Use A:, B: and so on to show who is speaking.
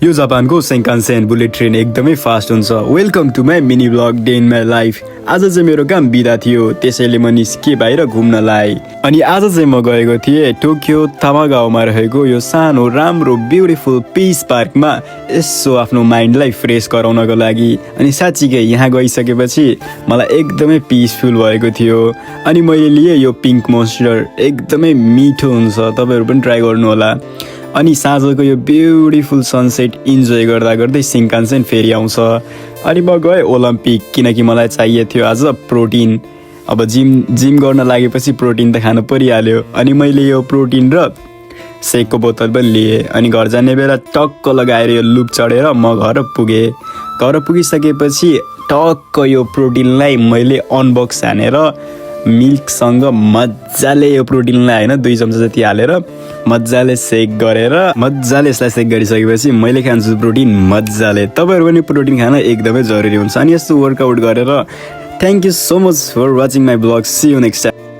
A: यो जापानको Shinkansen bullet train एकदमै फास्ट हुन्छ। Welcome to my mini vlog day in my life. आज चाहिँ मेरो काम बिदा थियो, त्यसैले म निस्केँ बाहिर घुम्नलाई। अनि आज चाहिँ म गएको थिएँ टोकियो तामागाओमा रहेको यो सानो राम्रो ब्युटिफुल पिस पार्कमा यसो आफ्नो माइन्डलाई फ्रेस गराउनको लागि। अनि साँच्चीकै यहाँ गइसकेपछि मलाई एकदमै पिसफुल भएको थियो। अनि मैले लिएँ यो पिङ्क मोन्स्टर, एकदमै मिठो हुन्छ, तपाईँहरू पनि ट्राई गर्नु होला। अनि साँझको यो ब्युटिफुल सनसेट इन्जोय गर्दा गर्दै सिन्कानसेन फेरि आउँछ। अनि म गएँ ओलम्पिक, किनकि मलाई चाहिएको थियो आज प्रोटिन। अब जिम गर्न लागेपछि प्रोटिन त खानु परिहाल्यो। अनि मैले यो प्रोटिन र सेकको बोतल पनि लिएँ। अनि घर जाने बेला टक्क लगाएर यो लुप चढेर म घर पुगेँ। घर पुगिसकेपछि टक्क यो प्रोटिनलाई मैले अनबक्स हानेर मिल्कसँग मजाले यो प्रोटिनलाई होइन 2 चम्चा जति हालेर मजाले सेक गरेर मजाले यसलाई सेक गरिसकेपछि मैले खान्छु प्रोटिन मजाले। तपाईँहरू पनि प्रोटिन खान एकदमै जरुरी हुन्छ। अनि यस्तो वर्कआउट गरेर thank you so much for watching my vlog. See you next time.